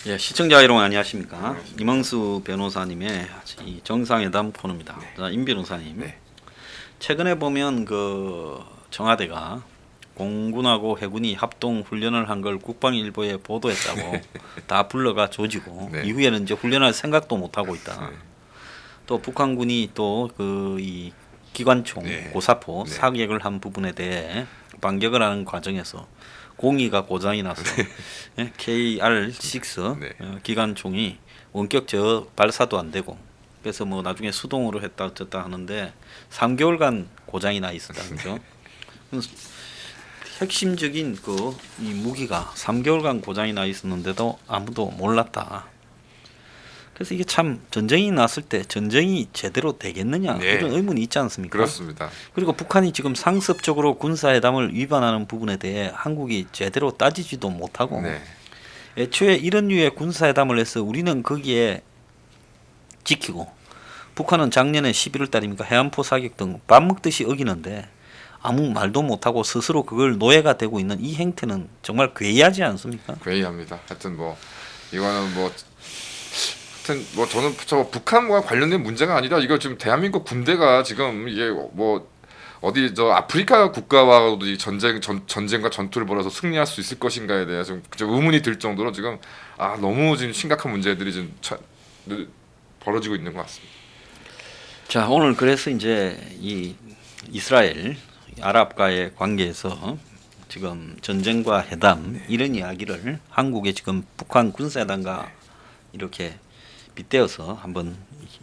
예, 시청자 여러분 안녕하십니까? 이명수 변호사님의 이 정상회담 코너입니다. 자, 임 변호사님, 최근에 보면 그 청와대가 공군하고 해군이 합동 훈련을 한 걸 국방일보에 보도했다고 다 불러가 조지고 이후에는 이제 훈련할 생각도 못 하고 있다. 또 북한군이 또 그 이 기관총 고사포 사격을 한 부분에 대해 반격을 하는 과정에서 공이가 고장이 나서 KR6 기관총이 원격 발사도 안 되고 그래서 뭐 나중에 수동으로 했다 어쨌다 하는데 3개월간 고장이 나 있었다 그죠? 핵심적인 그 이 무기가 3개월간 고장이 나 있었는데도 아무도 몰랐다. 그래서 이게 참 전쟁이 났을 때 전쟁이 제대로 되겠느냐 그런 의문이 있지 않습니까? 그렇습니다. 그리고 북한이 지금 상습적으로 군사회담을 위반하는 부분에 대해 한국이 제대로 따지지도 못하고 애초에 이런 류의 군사회담을 해서 우리는 거기에 지키고 북한은 작년에 11월 달입니까 해안포 사격 등 밥 먹듯이 어기는데 아무 말도 못하고 스스로 그걸 노예가 되고 있는 이 행태는 정말 괴이하지 않습니까? 괴이합니다. 하여튼 뭐 이거는 뭐 저는 북한과 관련된 문제가 아니라 이거 지금 대한민국 군대가 지금 이게 뭐 어디 저 아프리카 국가와도 이 전쟁과 전투를 벌여서 승리할 수 있을 것인가에 대해서 좀 의문이 들 정도로 지금 너무 지금 심각한 문제들이 지금 벌어지고 있는 것 같습니다. 자, 오늘 그래서 이제 이 이스라엘 아랍과의 관계에서 지금 전쟁과 회담 이런 이야기를 한국의 지금 북한 군사회담과 이렇게 빗대어서 한번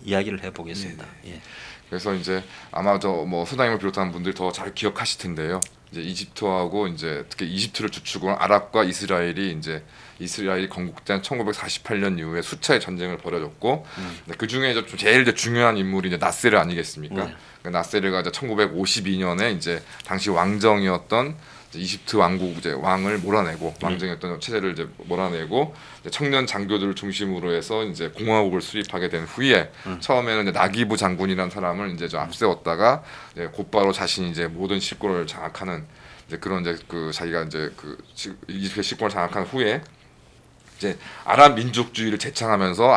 이야기를 해보겠습니다. 예. 그래서 이제 아마 뭐 소장님을 비롯한 분들이 더 잘 기억하실 텐데요. 이제 이집트하고 이제 특히 이집트를 주축으로 아랍과 이스라엘이 건국된 1948년 이후에 수차의 전쟁을 벌여졌고 그 중에 좀 제일 중요한 인물이 이제 나세르 아니겠습니까? 그 나세르가 이제 1952년에 이제 당시 왕정이었던 이집트 왕국 왕을 몰아내고 왕정이었던 체제를 이제 몰아내고 청년 장교들을 중심으로 해서 이제 공화국을 수립하게 된 후에 처음에는 이제 나기부 장군이라는 사람을 이제 압세웠다가 이제 곧바로 자신이 이제 모든 실권을 장악하는 이제 그런 이제 그 자기가 이제 그 이집트 실권을 장악한 후에 이제 아랍 민족주의를 재창하면서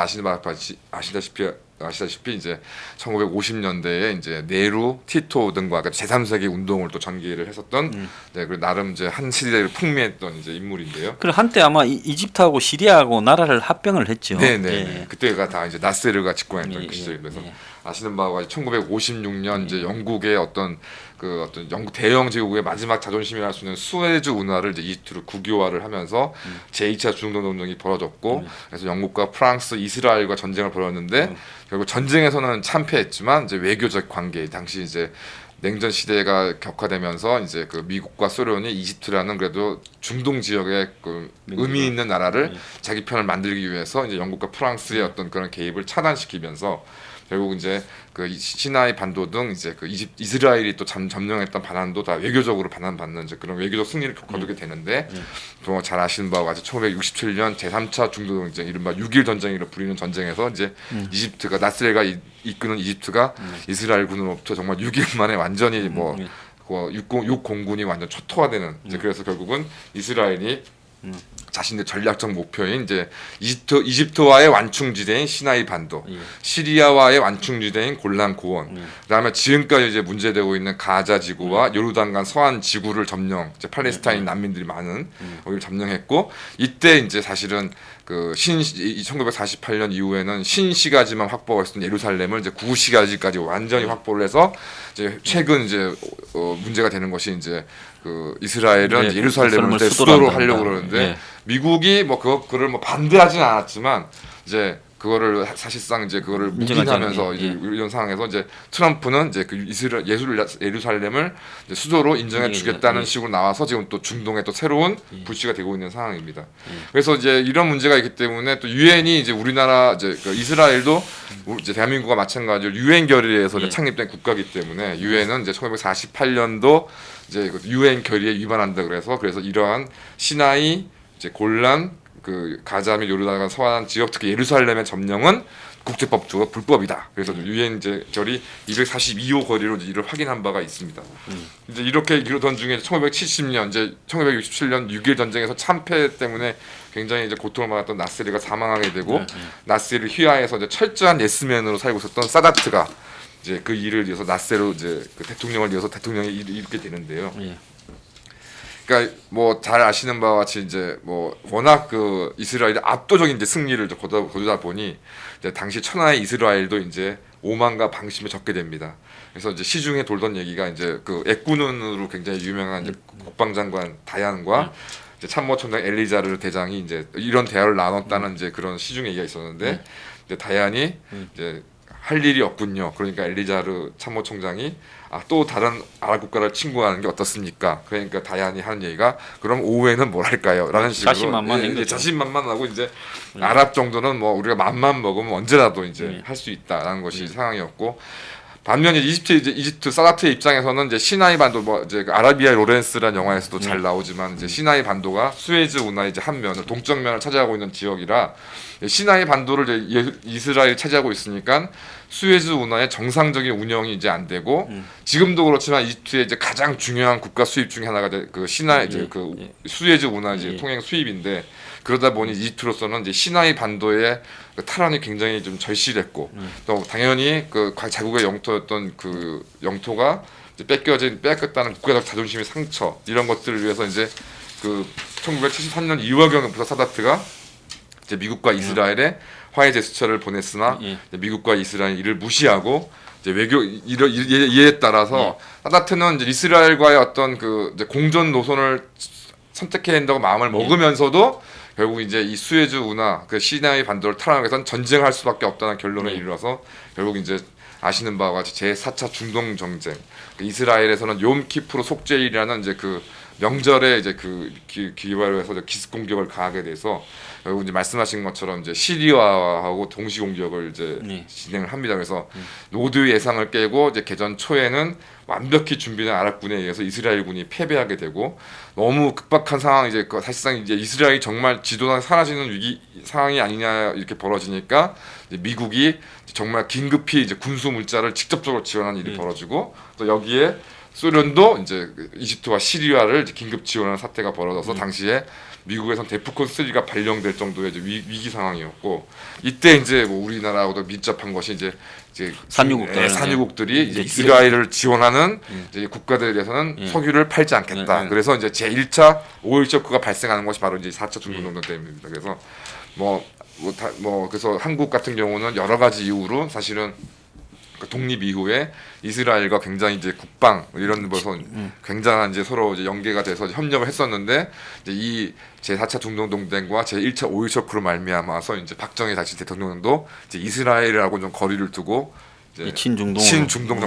아시다시피 이제 1950년대에 이제 네루, 티토 등과 제3세계 운동을 또 전개를 했었던 그 나름 이제 한 시대를 풍미했던 이제 인물인데요. 그리고 한때 아마 이집트하고 시리아하고 나라를 합병을 했죠. 네. 그때가 다 이제 나세르가 집권했던 그 시절이면서 아시는 바와 1956년 이제 영국의 어떤 영국 대영 제국의 마지막 자존심이라 할 수 있는 수에즈 운하를 이제 이집트로 국유화를 하면서 제2차 중동전쟁이 벌어졌고 그래서 영국과 프랑스, 이스라엘과 전쟁을 벌였는데 결국 전쟁에서는 참패했지만 이제 외교적 관계 당시 이제 냉전 시대가 격화되면서 이제 그 미국과 소련이 이집트라는 그래도 중동 지역의 그 의미 있는 나라를 자기 편을 만들기 위해서 이제 영국과 프랑스의 어떤 그런 개입을 차단시키면서 결국 이제 그 시나이 반도 등 이제 그 이스라엘이 또 점령했던 반환도 다 외교적으로 반환받는 이제 그런 외교적 승리를 거두게 되는데 또 잘 아시는 바와 같이 1967년 제3차 중동 전쟁 이른바 6.1 전쟁이라고 불리는 전쟁에서 이제 이집트가 나스레가 이끄는 이집트가 이스라엘 군으로부터 정말 6일 만에 완전히 육공군이 완전 초토화되는 이제 그래서 결국은 이스라엘이 자신의 전략적 목표인 이제 이집트와의 완충지대인 시나이 반도, 시리아와의 완충지대인 골란 고원, 그다음에 지금까지 이제 문제되고 있는 가자 지구와 요르단강 서안 지구를 점령, 이제 팔레스타인 난민들이 많은 거기를 점령했고 이때 이제 사실은 그 1948년 이후에는 신시가지만 확보가 있었던 예루살렘을 이제 구시가지까지 완전히 확보를 해서 이제 최근 이제 문제가 되는 것이 이제 그 이스라엘은 예루살렘을 수도로 하려고 그러는데 미국이 뭐 그거를 뭐 반대하지는 않았지만 이제 그거를 사실상 이제 그거를 인정하지 묵인하면서 않게, 이제 이런 상황에서 이제 트럼프는 이제 그 예루살렘을 이제 수도로 인정해 주겠다는 예. 식으로 나와서 지금 또 중동에 또 새로운 불씨가 되고 있는 상황입니다. 예. 그래서 이제 이런 문제가 있기 때문에 또 유엔이 이제 우리나라 이제 그 이스라엘도 이제 대한민국과 마찬가지로 유엔 결의에서 예. 창립된 국가이기 때문에 유엔은 이제 1948년도 이제 유엔 결의에 위반한다 그래서 이러한 시나이 이제 골란 그 가자 및 요르단 서안 지역 특히 예루살렘의 점령은 국제법적으로 불법이다. 그래서 유엔 이제 결의 242호 거리로 이를 확인한 바가 있습니다. 이제 이렇게 이러던 중에 1970년 이제 1967년 6.1 전쟁에서 참패 때문에 굉장히 이제 고통을 받았던 나세르가 사망하게 되고 나세르 휘하에서 이제 철저한 예스맨으로 살고 있었던 사다트가 이제 그 일을 위해서 나세르 이제 그 대통령을 위해서 대통령이 이렇게 되는데요. 예. 그러니까 뭐 잘 아시는 바와 같이 이제 뭐 워낙 그 이스라엘이 압도적인 이제 승리를 거두다 보니 이제 당시 천하의 이스라엘도 이제 오만과 방심에 적게 됩니다. 그래서 이제 시중에 돌던 얘기가 이제 그 애꾸눈으로 굉장히 유명한 이제 국방장관 다얀과 이제 참모총장 엘리자르 대장이 이제 이런 대화를 나눴다는 이제 그런 시중 얘기가 있었는데 이제 다얀이 이제 할 일이 없군요. 그러니까 엘리자르 참모총장이 또 다른 아랍 국가를 침공하는 게 어떻습니까? 그러니까 다얀이 하는 얘기가 그럼 오후에는 뭘 할까요? 라는 식으로 자신만만한 거죠. 자신만만하고 이제 아랍 정도는 뭐 우리가 맘만 먹으면 언제라도 이제 할 수 있다라는 것이 상황이었고 반면에 이집트 사다트의 입장에서는 이제 시나이 반도 뭐 이제 그 아라비아 로렌스라는 영화에서도 잘 나오지만 이제 시나이 반도가 수에즈 운하의 이제 한 면을 동쪽 면을 차지하고 있는 지역이라 시나이 반도를 이제 이스라엘이 차지하고 있으니까 수에즈 운하의 정상적인 운영이 이제 안 되고 지금도 그렇지만 이집트의 이제 가장 중요한 국가 수입 중에 하나가 그 시나이 이제 그 수에즈 운하 이제 통행 수입인데 그러다 보니 이집트로서는 이제 시나이 반도의 그 탈환이 굉장히 좀 절실했고 또 당연히 그 자국의 영토였던 그 영토가 이제 뺏겼다는 국가적 자존심의 상처 이런 것들을 위해서 이제 그 1973년 2월경부터 사다트가 이제 미국과 이스라엘에 화해 제스처를 보냈으나 미국과 이스라엘이 이를 무시하고 이제 외교 이에 따라서 사다트는 이제 이스라엘과의 어떤 그 이제 공존 노선을 선택해야 된다고 마음을 먹으면서도 결국 이제 이 수에즈 운하 그 시나이 반도를 탈환하기 위해서는 전쟁할 수밖에 없다는 결론에 이르러서 결국 이제 아시는 바와 같이 제4차 중동 정쟁 이스라엘에서는 욤키프르 속죄일이라는 이제 그 명절에 이제 그 기회로 해서 기습 공격을 가하게 돼서 결국 이제 말씀하신 것처럼 이제 시리아하고 동시 공격을 이제 진행을 합니다. 그래서 모두의 예상을 깨고 이제 개전 초에는 완벽히 준비된 아랍군에 의해서 이스라엘군이 패배하게 되고 너무 급박한 상황 이제 사실상 이제 이스라엘이 정말 지도상 사라지는 위기 상황이 아니냐 이렇게 벌어지니까 이제 미국이 정말 긴급히 이제 군수 물자를 직접적으로 지원하는 일이 벌어지고 또 여기에 소련도 이제 이집트와 시리아를 이제 긴급 지원하는 사태가 벌어져서 당시에 미국에선 데프콘 3가 발령될 정도의 이제 위기 상황이었고 이때 이제 뭐 우리나라하고도 밀접한 것이 이제 산유국들이 이제 이스라엘을 지원하는 이제 국가들에 대해서는 석유를 팔지 않겠다. 그래서 이제 제1차 오일 쇼크가 발생하는 것이 바로 이제 4차 중동정전 때문입니다. 그래서 그래서 한국 같은 경우는 여러 가지 이유로 사실은 독립 이후에 이스라엘과 굉장히 이제 국방 이런 데서 굉장한 이제 서로 이제 연계가 돼서 협력을 했었는데 이제 이 제4차 중동 동맹과 제1차 오일 쇼크로 말미암아서 이제 박정희 당시 대통령도 이제 이스라엘하고 좀 거리를 두고 이제 친중동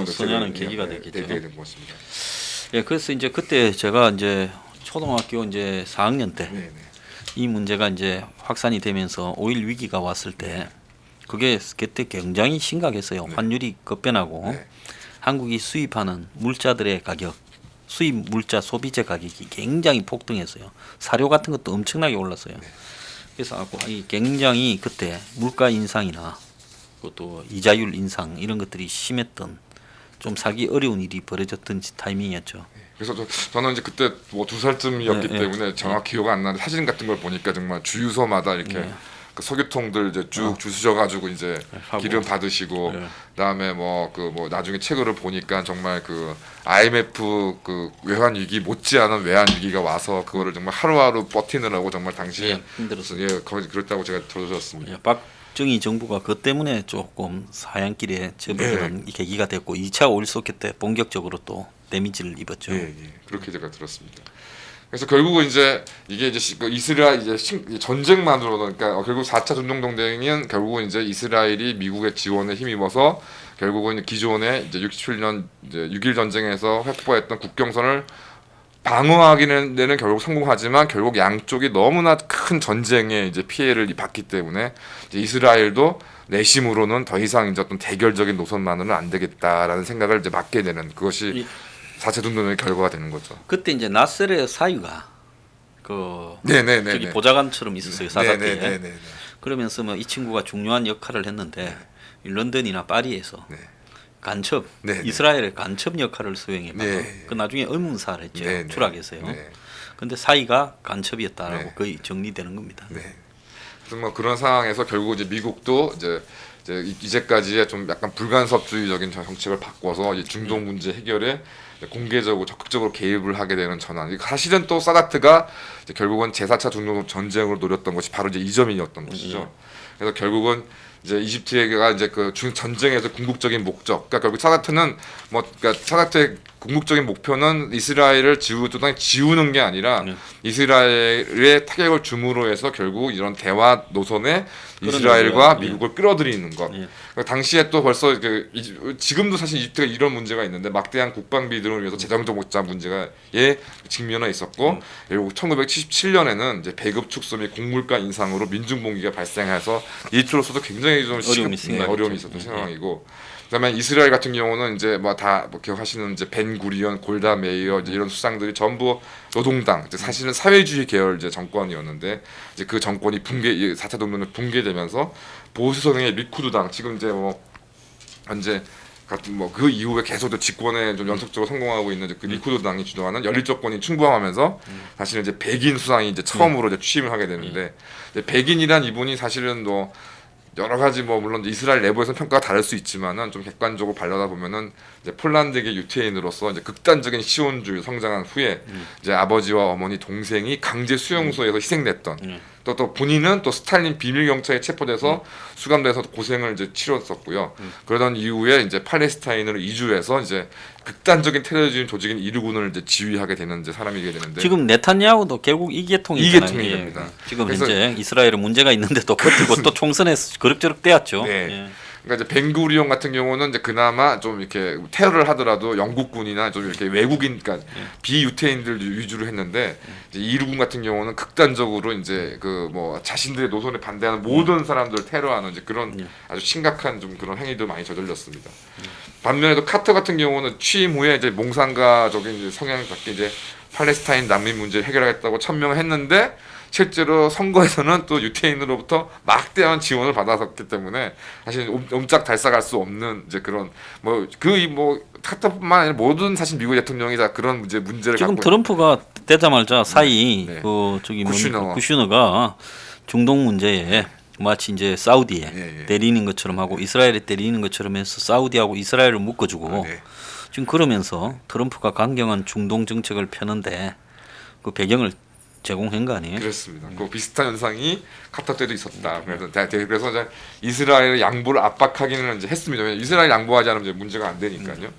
선언하는 계기가 되게 된 것입니다. 예, 그래서 이제 그때 제가 이제 초등학교 이제 4학년 때 이 문제가 이제 확산이 되면서 오일 위기가 왔을 때 그게 그때 굉장히 심각했어요. 환율이 급변하고 한국이 수입하는 물자들의 가격, 수입 물자 소비재 가격이 굉장히 폭등했어요. 사료 같은 것도 엄청나게 올랐어요. 그래서 이 굉장히 그때 물가 인상이나 또 이자율 인상 이런 것들이 심했던 좀 살기 어려운 일이 벌어졌던 타이밍이었죠. 그래서 저는 이제 그때 뭐 2살쯤이었기 때문에 정확히 기억 안 나는데 사진 같은 걸 보니까 정말 주유소마다 이렇게 그 석유통들 이제 쭉 주셔가지고 이제 기름 받으시고 그다음에 뭐 나중에 책을 보니까 정말 그 IMF 그 외환 위기 못지않은 외환 위기가 와서 그거를 정말 하루하루 버티느라고 정말 당시에 힘들었어요. 거의 그랬다고 제가 들었습니다. 박정희 정부가 그것 때문에 조금 사양길에 접어드는 계기가 됐고 2차 오일 쇼크 때 본격적으로 또 데미지를 입었죠. 그렇게 제가 들었습니다. 그래서 결국은 이제 이게 이제 그 이스라엘 이제 전쟁만으로는 그러니까 결국 4차 중동동맹은 결국은 이제 이스라엘이 미국의 지원에 힘입어서 결국은 기존에 이제 67년 이제 6.1 전쟁에서 확보했던 국경선을 방어하기는 데는 결국 성공하지만 결국 양쪽이 너무나 큰 전쟁에 이제 피해를 받기 때문에 이제 이스라엘도 내심으로는 더 이상 이제 어떤 대결적인 노선만으로는 안 되겠다라는 생각을 이제 맡게 되는 그것이 4차 중동의 결과가 되는 거죠. 그때 이제 나셀의 사유가 그 네네네. 저기 보좌관처럼 있었어요 사사 때. 네네네. 그러면서 뭐 이 친구가 중요한 역할을 했는데 이 런던이나 파리에서 네. 간첩 네, 네. 이스라엘의 간첩 역할을 수행해봐. 네. 그 나중에 의문사를 했죠. 네, 네. 추락해서요. 네. 근데 사이가 간첩이었다라고 네. 거의 정리되는 겁니다. 네. 그래서 뭐 그런 상황에서 결국 이제 미국도 이제 이제까지의 좀 약간 불간섭주의적인 정책을 바꿔서 이제 중동 문제 해결에 공개적으로 적극적으로 개입을 하게 되는 전환. 사실은 또 사다트가 이제 결국은 제4차 중동 전쟁으로 노렸던 것이 바로 이제 이 점이었던 것이죠. 그래서 결국은 이제 이집트가 이제 그 전쟁에서 궁극적인 목적, 그러니까 결국 사다트는 뭐 그러니까 사다트의 궁극적인 목표는 이스라엘을 지우는 게 아니라 이스라엘에 타격을 줌으로 해서 결국 이런 대화 노선에 이스라엘과 미국을 끌어들이는 것. 그러니까 당시에 또 벌써 지금도 사실 이집트가 이런 문제가 있는데 막대한 국방비 등을 위해서 재정적 목자 문제가에 직면해 있었고 결국 1977년에는 이제 배급 축소 및 곡물가 인상으로 민중봉기가 발생해서 이집트로서도 굉장히 좀 어려움이 있었던 상황이고. 그다음에 이스라엘 같은 경우는 이제 뭐 다 기억하시는 이제 벤 구리온, 골다 메이어 이제 이런 수상들이 전부 노동당, 이제 사실은 사회주의 계열 이제 정권이었는데 이제 그 정권이 4차 동맹이 붕괴되면서 보수 성향의 리쿠드당 지금 이제 뭐 현재 같은 뭐 그 이후에 계속 집권에 좀 연속적으로 성공하고 있는 그 리쿠드당이 주도하는 연립 정권이 충돌하면서 사실은 이제 백인 수상이 이제 처음으로 이제 취임을 하게 되는데 이제 백인이란 이분이 사실은 뭐 여러 가지 뭐 물론 이스라엘 내부에서 평가가 다를 수 있지만은 좀 객관적으로 발려다 보면은 이제 폴란드계 유태인으로서 이제 극단적인 시온주의 성장한 후에 이제 아버지와 어머니 동생이 강제 수용소에서 희생됐던 또 본인은 또 스탈린 비밀 경찰에 체포돼서 수감돼서 고생을 이제 치렀었고요. 그러던 이후에 이제 팔레스타인으로 이주해서 이제 극단적인 테러주의 조직인 이르군을 이제 지휘하게 되는 이제 사람이게 되는데 지금 네탄야후도 결국 이계통이잖아요. 이계통입니다. 지금 현재 이스라엘은 문제가 있는데도 버티고 또 총선에서 그럭저럭 떼었죠. 네. 그러니까 이제 벤구리온 같은 경우는 이제 그나마 좀 이렇게 테러를 하더라도 영국군이나 좀 이렇게 외국인, 그러니까 비유태인들 위주로 했는데 이제 이르군 같은 경우는 극단적으로 이제 그 뭐 자신들의 노선에 반대하는 모든 사람들을 테러하는 이제 그런 아주 심각한 좀 그런 행위도 많이 저질렀습니다. 반면에도 카터 같은 경우는 취임 후에 이제 몽상가적인 이제 성향을 갖게 이제 팔레스타인 난민 문제를 해결하겠다고 천명했는데 실제로 선거에서는 또 유태인으로부터 막대한 지원을 받았었기 때문에 사실 옴짝달싹할 수 없는 이제 그런 카터뿐만 아니라 모든 사실 미국 대통령이 다 그런 문제를 지금 갖고 트럼프가 되자마자 사이 쿠슈너. 쿠슈너가 중동 문제에 마치 이제 사우디에 때리는 것처럼 하고 이스라엘에 때리는 것처럼 해서 사우디하고 이스라엘을 묶어주고 지금 그러면서 트럼프가 강경한 중동 정책을 펴는데 그 배경을 제공한 거 아니에요? 그렇습니다. 그 비슷한 현상이 카터 때도 있었다. 그래서 이제 이스라엘의 양보를 압박하기는 이제 했습니다. 왜냐면 이스라엘 양보하지 않으면 이제 문제가 안 되니까요.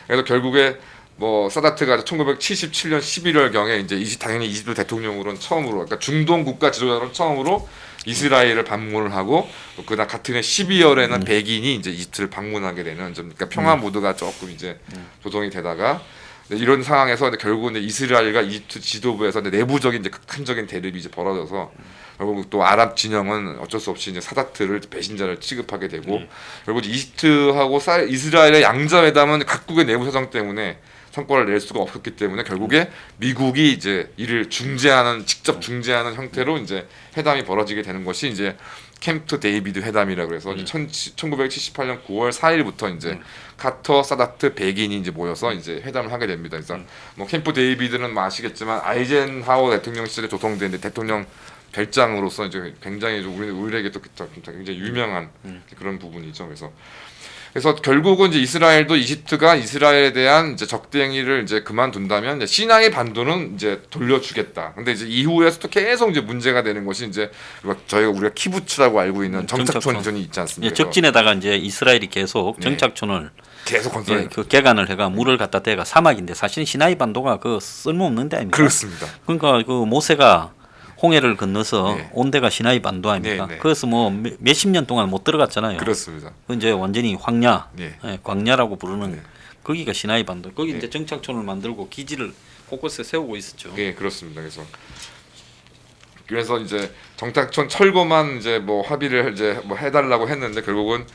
그래서 결국에 뭐 사다트가 1977년 11월 경에 이제 당연히 이집트 대통령으로는 처음으로, 그러니까 중동 국가 지도자로는 처음으로 이스라엘을 방문을 하고 그다음 같은 해 12월에는 백인이 이제 이집트를 방문하게 되는 좀 그러니까 평화 모드가 조금 이제 조성이 되다가 이런 상황에서 결국은 이스라엘과 이집트 지도부에서 내부적인 이제 극한적인 대립이 이제 벌어져서 결국 또 아랍 진영은 어쩔 수 없이 이제 사다트를 배신자를 취급하게 되고 결국 이집트하고 이스라엘의 양자회담은 각국의 내부 사정 때문에 성과를 낼 수가 없었기 때문에 결국에 미국이 이제 이를 직접 중재하는 형태로 이제 회담이 벌어지게 되는 것이 이제 캠프 데이비드 회담이라고 해서 1978년 9월 4일부터 이제 카터, 사다트, 백인이 이제 모여서 이제 회담을 하게 됩니다. 그래서 뭐 캠프 데이비드는 뭐 아시겠지만 아이젠하워 대통령 시절에 조성된 대통령 별장으로서 이제 굉장히 좀 우리에게 또 굉장히 유명한 그런 부분이죠. 그래서 결국은 이제 이스라엘도 이집트가 이스라엘에 대한 이제 적대행위를 이제 그만둔다면 이제 시나이 반도는 이제 돌려주겠다. 근데 이제 이후에서도 계속 이제 문제가 되는 것이 이제 우리가 키부츠라고 알고 있는 정착촌이 있지 않습니까? 적진에다가 이제 이스라엘이 계속 정착촌을 계속 건설. 예, 그 개간을 해가 물을 갖다 대가 사막인데 사실은 시나이 반도가 그 쓸모없는 데 아닙니까? 그렇습니다. 그러니까 그 모세가 홍해를 건너서 네. 온 데가 시나이 반도 아닙니까? 네, 네. 그래서 뭐 몇십 년 동안 못 들어갔잖아요. 그렇습니다. 그 이제 완전히 황야, 네. 예, 광야라고 부르는 네. 거기가 시나이 반도. 거기 네. 이제 정착촌을 만들고 기지를 곳곳에 세우고 있었죠. 예, 그렇습니다. 그래서 이제 정착촌 철거만 이제 뭐 합의를 이제 뭐 해달라고 했는데 결국은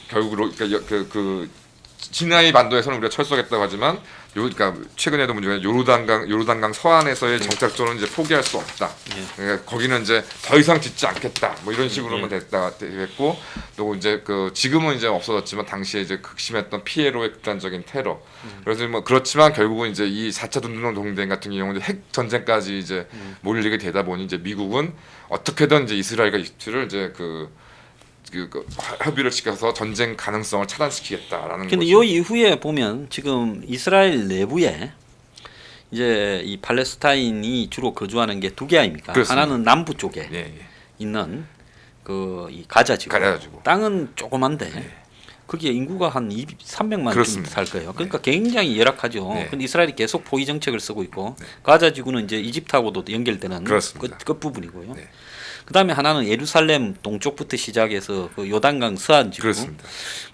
결국으로 그러니까 그 시나이 반도에서는 우리가 철수하겠다고 하지만 그러니까 최근에도 문제가 요르단강 서안에서의 정착촌은 이제 포기할 수 없다. 예. 그러니까 거기는 이제 더 이상 짓지 않겠다. 뭐 이런 식으로만 됐고 또 이제 그 지금은 이제 없어졌지만 당시에 이제 극심했던 피에로의 극단적인 테러. 그래서 뭐 그렇지만 결국은 이제 이 4차 dun동 동맹 같은 경우는 핵 전쟁까지 이제 몰리게 되다 보니 이제 미국은 어떻게든 이제 이스라엘과 이집트를 이제 그 협의를 시켜서 전쟁 가능성을 차단시키겠다라는 근데 것이. 요 이후에 보면 지금 이스라엘 내부에 이제 이 팔레스타인이 주로 거주하는 게 두 개 아닙니까? 그렇습니다. 하나는 남부 쪽에 예. 있는 그 이 가자지구. 가자지구. 땅은 조그만데 거기에 인구가 한 300만 쯤 그렇습니다. 살 거예요. 그러니까 굉장히 열악하죠. 네. 근데 이스라엘이 계속 포위 정책을 쓰고 있고 가자지구는 이제 이집트하고도 연결되는 그렇습니다. 끝 부분이고요. 네. 그다음에 하나는 예루살렘 동쪽부터 시작해서 그 요단강 서안지구. 그렇습니다.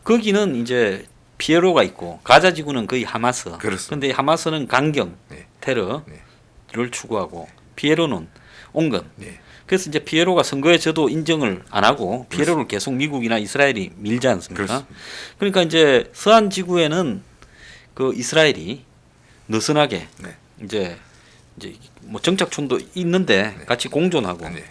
거기는 이제 피에로가 있고 가자지구는 거의 하마스. 그렇습니다. 근데 하마스는 강경 네. 테러를 네. 추구하고 피에로는 온건. 네. 그래서 이제 피에로가 선거에 저도 인정을 안 하고 피에로를 계속 미국이나 이스라엘이 밀지 않습니까? 그렇습니다. 그러니까 이제 서한 지구에는 그 이스라엘이 느슨하게 네. 이제 뭐 정착촌도 있는데 같이 공존하고 네.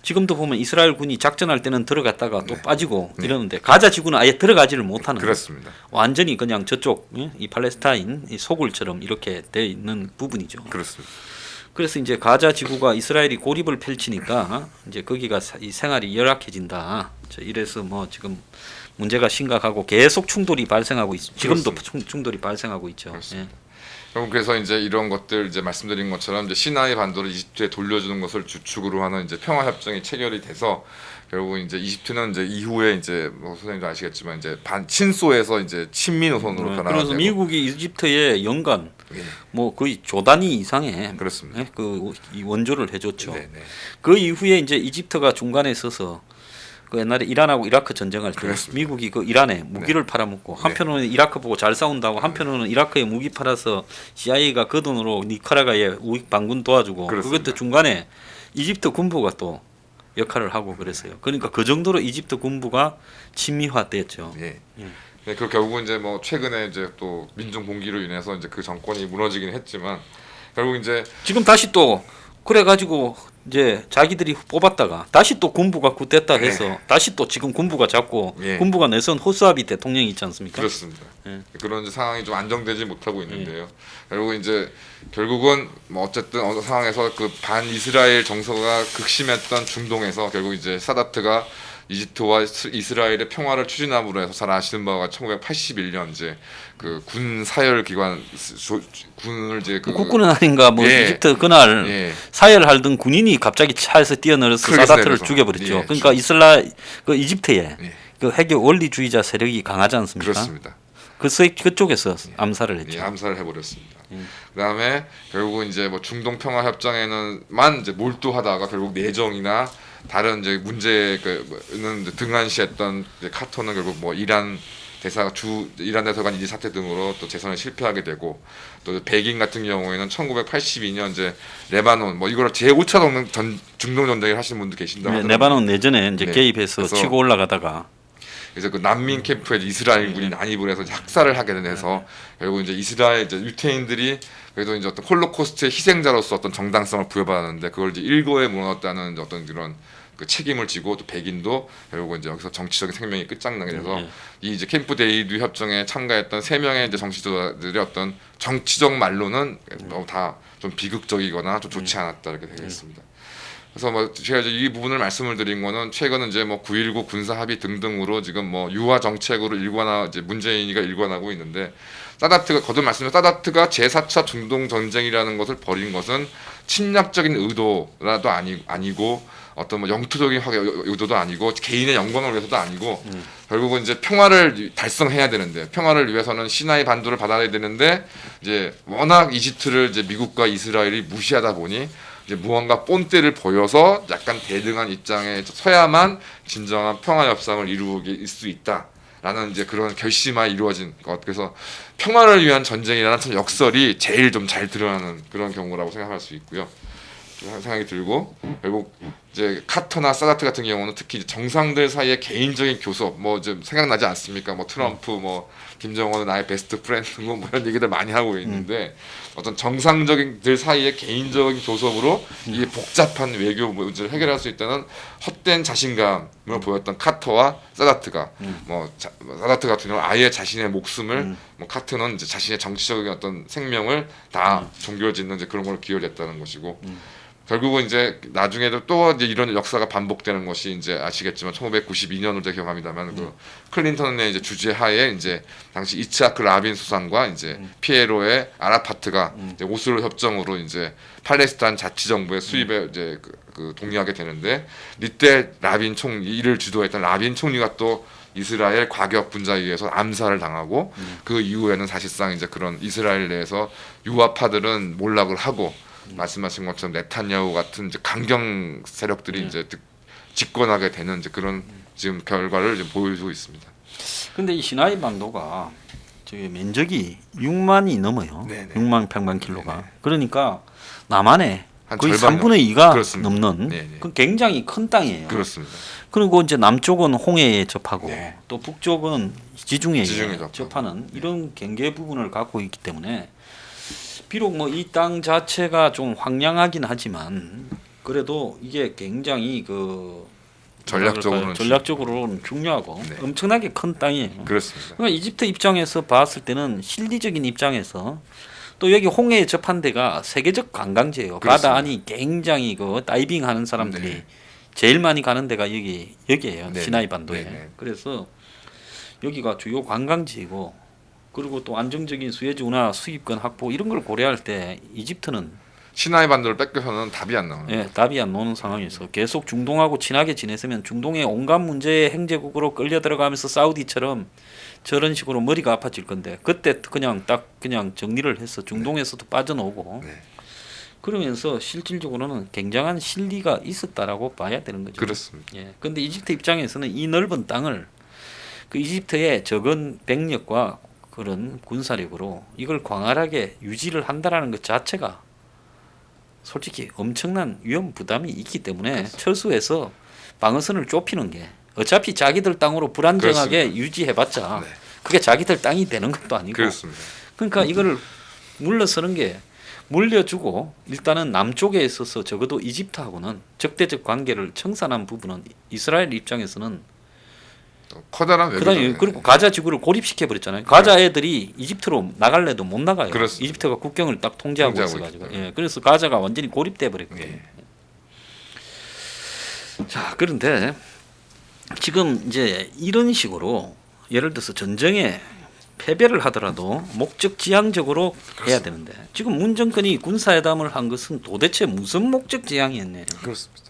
지금도 보면 이스라엘 군이 작전할 때는 들어갔다가 또 네. 빠지고 네. 이러는데 가자 지구는 아예 들어가지를 못하는 그렇습니다. 완전히 그냥 저쪽 이 팔레스타인 이 소굴처럼 이렇게 돼 있는 부분이죠. 그렇습니다. 그래서 이제 가자 지구가 이스라엘이 고립을 펼치니까 이제 거기가 이 생활이 열악해진다. 이래서 뭐 지금 문제가 심각하고 계속 충돌이 발생하고 지금도 충돌이 발생하고 있죠. 그렇습니다. 그래서 이제 이런 것들 이제 말씀드린 것처럼 이제 시나이 반도를 이집트에 돌려주는 것을 주축으로 하는 이제 평화 협정이 체결이 돼서 결국 이제 이집트는 이제 이후에 이제 뭐 선생님도 아시겠지만 이제 친소에서 이제 친미 노선으로 변화가 그래서 되고. 미국이 이집트에 연간 예. 뭐 거의 조 단위 이상의 그렇습니다. 이 원조를 해줬죠. 네, 네. 그 이후에 이제 이집트가 중간에 서서 그 옛날에 이란하고 이라크 전쟁할 때 그렇습니다. 미국이 그 이란에 무기를 팔아먹고 한편으로는 이라크 보고 잘 싸운다고 한편으로는 이라크에 무기 팔아서 CIA가 그 돈으로 니카라과에 우익 반군 도와주고 그렇습니다. 그것도 중간에 이집트 군부가 또 역할을 하고 그랬어요. 그러니까 그 정도로 이집트 군부가 친미화됐죠. 예. 네, 그 결국은 이제 뭐 최근에 이제 또 민중 봉기로 인해서 이제 그 정권이 무너지긴 했지만 결국 이제 지금 다시 또 그래가지고 이제 자기들이 뽑았다가 다시 또 군부가 굿됐다 해서 다시 또 지금 군부가 잡고 예. 군부가 내선 호스아비 대통령이 있지 않습니까? 그렇습니다. 예. 그런 이제 상황이 좀 안정되지 못하고 있는데요. 결국은 뭐 어쨌든 어느 상황에서 그 반 이스라엘 정서가 극심했던 중동에서 결국 이제 사다트가 이집트와 이스라엘의 평화를 추진함으로 해서 잘 아시는 바와 같이 1981년 이제 그 군 사열 기관 군을 이제 그 국군은 아닌가 뭐 예. 이집트 그날 예. 사열하던 군인이 갑자기 차에서 뛰어내려서 크게 사다트를 내려서. 죽여버렸죠. 예. 그러니까 그 이집트에 예. 그 해교 원리주의자 세력이 강하지 않습니까? 그렇습니다. 그쪽에서 암살을 했죠. 예, 암살을 해버렸습니다. 그다음에 결국은 이제 뭐 중동 평화 협정에는만 이제 몰두하다가 결국 내정이나 다른 이제 문제는 등한시했던 이제 카터는 결국 뭐 이란 대사관 이지 사태 등으로 또 재선에 실패하게 되고 또 백인 같은 경우에는 1982년 이제 레바논 뭐 이걸 제5차 중동 전쟁을 하시는 분도 계신다고 하더라고요. 레바논 내전에 이제 네. 개입해서 그래서 치고 올라가다가 그래서 그 난민 캠프에 이스라엘군이 난입을 해서 학살을 하게 돼서 결국 이제 이스라엘 이제 유태인들이 그래도 이제 어떤 홀로코스트의 희생자로서 어떤 정당성을 부여받았는데 그걸 이제 일거에 무너졌다는 어떤 그런 그 책임을 지고 또 백인도 결국 이제 여기서 정치적인 생명이 끝장나게 돼서 이 이제 캠프 데이비드 협정에 참가했던 3명의 이제 정치자들의 어떤 정치적 말로는 다 좀 비극적이거나 좀 좋지 않았다 이렇게 되겠습니다. 그래서 뭐 제가 이제 이 부분을 말씀을 드린 거는 최근 이제 뭐 9.19 군사 합의 등등으로 지금 뭐 유화 정책으로 이제 문재인이가 일관하고 있는데 사다트가 거듭 말씀드린 사다트가 제4차 중동 전쟁이라는 것을 벌인 것은 침략적인 의도라도 아니고 어떤 뭐 영토적인 의도도 아니고 개인의 영광을 위해서도 아니고 결국은 이제 평화를 달성해야 되는데 평화를 위해서는 시나이 반도를 받아야 되는데 이제 워낙 이집트를 이제 미국과 이스라엘이 무시하다 보니 이제 무언가 본때를 보여서 약간 대등한 입장에 서야만 진정한 평화 협상을 이루길 수 있다라는 이제 그런 결심이 이루어진 것. 그래서 평화를 위한 전쟁이라는 참 역설이 제일 좀 잘 드러나는 그런 경우라고 생각할 수 있고요. 생각이 들고 결국 이제 카터나 사다트 같은 경우는 특히 정상들 사이의 개인적인 교섭 뭐 좀 생각나지 않습니까? 뭐 트럼프 뭐 김정은은 나의 베스트 프렌드 뭐 이런 얘기들 많이 하고 있는데 어떤 정상적인들 사이의 개인적인 교섭으로 이 복잡한 외교 문제를 해결할 수 있다는 헛된 자신감을 보였던 카터와 사다트가 사다트 같은 경우는 아예 자신의 목숨을 뭐 카트는 이제 자신의 정치적인 어떤 생명을 다 종교짓는 이제 그런 걸 기여했다는 것이고. 결국은 이제 나중에도 또 이제 이런 역사가 반복되는 것이 이제 아시겠지만 1992년으로 제 기억합니다만 그 클린턴의 이제 주재하에 이제 당시 이츠하크 라빈 수상과 이제 피에로의 아라파트가 이제 오슬로 협정으로 이제 팔레스타인 자치정부의 수입에 이제 그 동의하게 되는데 이때 라빈 총리 이를 주도했던 라빈 총리가 또 이스라엘 과격 분자에 의해서 암살을 당하고 그 이후에는 사실상 이제 그런 이스라엘 내에서 유아파들은 몰락을 하고 말씀하신 것처럼 네탄야후 같은 이제 강경 세력들이 이제 집권하게 되는 이제 그런 지금 결과를 이제 보여주고 있습니다. 근데 이 시나이 반도가 저기 면적이 6만이 넘어요. 네네. 6만 평방킬로가. 네네. 그러니까 남한의 한 거의 절반 3분의 2가 그렇습니다. 넘는 네네. 그 굉장히 큰 땅이에요. 그렇습니다. 그리고 이제 남쪽은 홍해에 접하고 네. 또 북쪽은 지중해에 지중해 접하는 이런 경계 부분을 갖고 있기 때문에 비록 뭐 이 땅 자체가 좀 황량하긴 하지만 그래도 이게 굉장히 그 전략적으로는 중요하고 네. 엄청나게 큰 땅이에요. 그렇습니다. 그러니까 이집트 입장에서 봤을 때는 실리적인 입장에서 또 여기 홍해에 접한 데가 세계적 관광지예요. 그렇습니다. 바다 안이 굉장히 그 다이빙 하는 사람들이 네. 제일 많이 가는 데가 여기예요. 네. 시나이 반도에. 네. 그래서 여기가 주요 관광지이고 그리고 또 안정적인 수에즈 운하 수입권 확보 이런 걸 고려할 때 이집트는 시나이 반도를 뺏겨서는 답이 안 나오는 거예요. 답이 안 나오는 상황에서 계속 중동하고 친하게 지냈으면 중동의 온갖 문제의 행제국으로 끌려 들어가면서 사우디처럼 저런 식으로 머리가 아파질 건데 그때 그냥 정리를 해서 중동에서도 빠져나오고 네. 그러면서 실질적으로는 굉장한 실리가 있었다라고 봐야 되는 거죠. 그렇습니다. 예. 근데 이집트 입장에서는 이 넓은 땅을 그 이집트의 적은 병력과 그런 군사력으로 이걸 광활하게 유지를 한다라는 것 자체가 솔직히 엄청난 위험 부담이 있기 때문에 그렇습니다. 철수해서 방어선을 좁히는 게 어차피 자기들 땅으로 불안정하게 그렇습니다. 유지해봤자 네. 그게 자기들 땅이 되는 것도 아니고 그렇습니다. 그러니까 이거를 물러서는 게 물려주고 일단은 남쪽에 있어서 적어도 이집트하고는 적대적 관계를 청산한 부분은 이스라엘 입장에서는 커다란 외교죠. 그리고 가자 지구를 고립시켜 버렸잖아요. 가자 애들이 이집트로 나갈래도 못 나가요. 그렇습니다. 이집트가 국경을 딱 통제하고 통제하고 있어가지고. 있기 예, 그래서 가자가 완전히 고립돼 버렸거든요. 네. 자, 그런데 지금 이제 이런 식으로 예를 들어서 전쟁에 패배를 하더라도 목적 지향적으로 해야 되는데 지금 문 정권이 군사회담을 한 것은 도대체 무슨 목적 지향이었냐. 그렇습니다.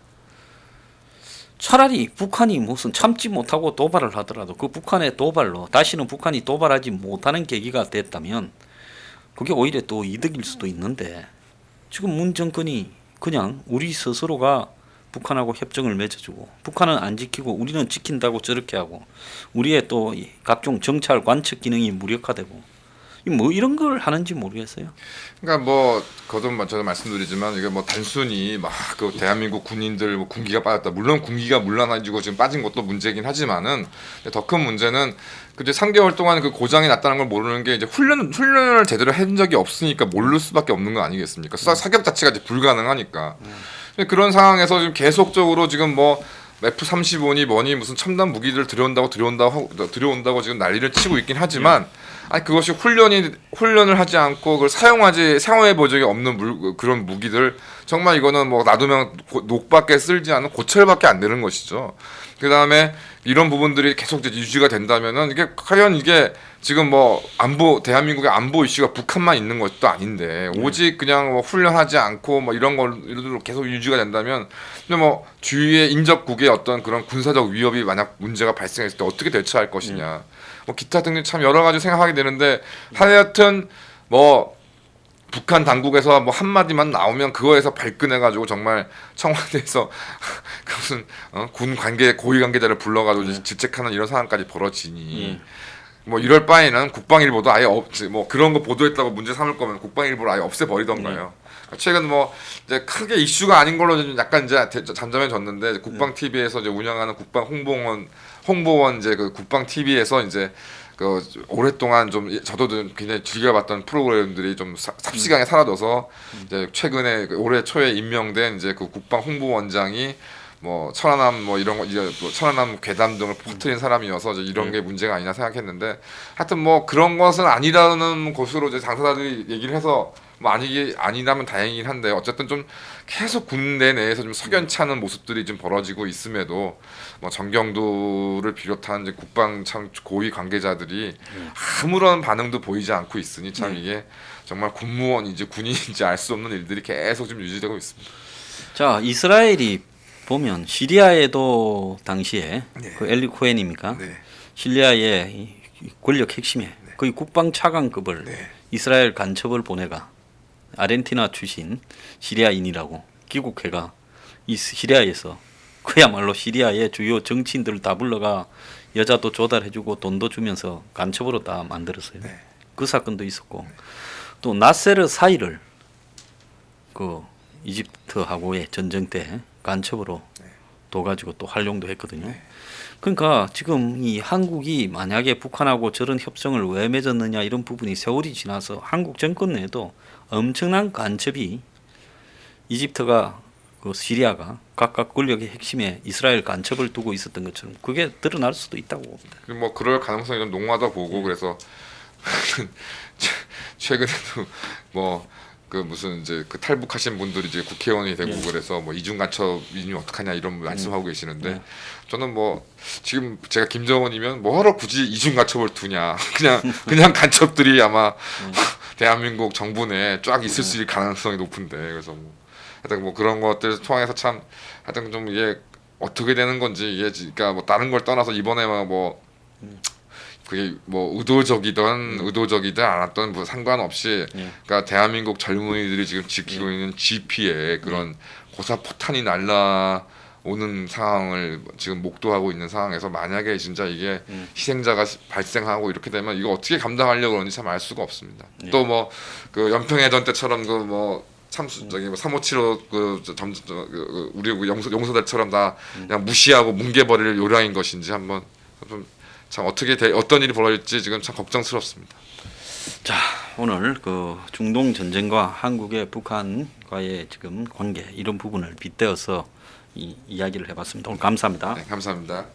차라리 북한이 무슨 참지 못하고 도발을 하더라도 그 북한의 도발로 다시는 북한이 도발하지 못하는 계기가 됐다면 그게 오히려 또 이득일 수도 있는데 지금 문 정권이 그냥 우리 스스로가 북한하고 협정을 맺어주고 북한은 안 지키고 우리는 지킨다고 저렇게 하고 우리의 또 각종 정찰 관측 기능이 무력화되고 뭐 이런 걸 하는지 모르겠어요. 그러니까 뭐 거듭 저도 말씀드리지만 이게 뭐 단순히 막 그 대한민국 군인들 뭐 군기가 빠졌다. 물론 군기가 물러나지고 지금 빠진 것도 문제긴 하지만은 더 큰 문제는 그 이제 3개월 동안 그 고장이 났다는 걸 모르는 게 이제 훈련을 제대로 한 적이 없으니까 모를 수밖에 없는 거 아니겠습니까? 사격 자체가 이제 불가능하니까. 그런 상황에서 지금 계속적으로 지금 뭐 F-35니 뭐니 무슨 첨단 무기들 들여온다고 지금 난리를 치고 있긴 하지만 아니 그것이 훈련을 하지 않고 그걸 사용해 본 적이 없는 그런 무기들 정말 이거는 뭐 놔두면 녹밖에 쓸지 않은 고철밖에 안 되는 것이죠. 그 다음에 이런 부분들이 계속 이제 유지가 된다면은 이게 과연 이게 지금 뭐 대한민국의 안보 이슈가 북한만 있는 것도 아닌데 오직 그냥 뭐 훈련하지 않고 뭐 이런 걸로 계속 유지가 된다면 근데 뭐 주위의 인접국의 어떤 그런 군사적 위협이 만약 문제가 발생했을 때 어떻게 대처할 것이냐 뭐 기타 등등 참 여러 가지 생각하게 되는데 하여튼 뭐 북한 당국에서 뭐 한마디만 나오면 그거에서 발끈해가지고 정말 청와대에서 그 무슨 군 고위 관계자를 불러가지고 질책하는 이런 상황까지 벌어지니 뭐 이럴 바에는 국방일보도 아예 뭐 그런 거 보도했다고 문제 삼을 거면 국방일보를 아예 없애버리던가요. 최근 뭐 이제 크게 이슈가 아닌 걸로 좀 약간 이제 잠잠해졌는데 국방 TV에서 이제 운영하는 국방 홍보원 이제 그 국방 TV에서 이제 그 오랫동안 좀 저도 굉장히 즐겨봤던 프로그램들이 좀 삽시간에 사라져서 이제 최근에 올해 초에 임명된 이제 그 국방 홍보원장이 뭐 천안함 뭐 이런 거 이제 뭐 천안함 괴담 등을 퍼뜨린 사람이어서 이제 이런 게 문제가 아니냐 생각했는데 하여튼 뭐 그런 것은 아니라는 것으로 이제 당사자들이 얘기를 해서 뭐 아니라면 다행이긴 한데 어쨌든 좀 계속 군대 내에서 좀 석연치 않은 모습들이 좀 벌어지고 있음에도 뭐 정경도를 비롯한 이제 국방 참 고위 관계자들이 아무런 반응도 보이지 않고 있으니 참 이게 정말 군무원인지 군인인지 알 수 없는 일들이 계속 좀 유지되고 있습니다. 자, 이스라엘이 보면 시리아에도 당시에 그 엘리 코헨입니까? 시리아의 권력 핵심에 거의 국방 차관급을 이스라엘 간첩을 보내가 아르헨티나 출신 시리아인이라고 귀국해가 이 시리아에서 그야말로 시리아의 주요 정치인들을 다 불러가 여자도 조달해주고 돈도 주면서 간첩으로 다 만들었어요. 그 사건도 있었고 또 나세르 사이를 그 이집트하고의 전쟁 때 간첩으로 둬가지고 또 활용도 했거든요. 그러니까 지금 이 한국이 만약에 북한하고 저런 협정을 왜 맺었느냐 이런 부분이 세월이 지나서 한국 정권 내에도 엄청난 간첩이 이집트가 그 시리아가 각각 권력의 핵심에 이스라엘 간첩을 두고 있었던 것처럼 그게 드러날 수도 있다고 봅니다. 뭐 그럴 가능성이 좀 농후하다 보고 그래서 최근에도 뭐 그 무슨 이제 그 탈북하신 분들이 이제 국회의원이 되고 그래서 뭐 이중 간첩이면 어떡하냐 이런 말씀하고 계시는데 저는 뭐 지금 제가 김정은이면 뭐하러 굳이 이중 간첩을 두냐 그냥 간첩들이 아마 대한민국 정부 내에 쫙 있을 수 있을 가능성이 높은데 그래서 뭐 하여튼 뭐 그런 것들 통해서 참 하여튼 좀 이게 어떻게 되는 건지 이게 그러니까 뭐 다른 걸 떠나서 이번에 뭐 그게 뭐 의도적이든 않았던 뭐 상관없이 그러니까 대한민국 젊은이들이 지금 지키고 있는 GP에 그런 고사포탄이 날라오는 상황을 지금 목도하고 있는 상황에서 만약에 진짜 이게 희생자가 발생하고 이렇게 되면 이거 어떻게 감당하려고 그러는지 참 알 수가 없습니다. 또 뭐 그 연평해전 때처럼 그 뭐 저기 뭐 357호 우리 용사들처럼 다 그냥 무시하고 뭉개버릴 요량인 것인지 한번 좀 참 어떤 일이 벌어질지 지금 참 걱정스럽습니다. 자, 오늘 그 중동 전쟁과 한국의 북한과의 지금 관계 이런 부분을 빗대어서 이야기를 해봤습니다. 오늘 감사합니다. 네, 감사합니다.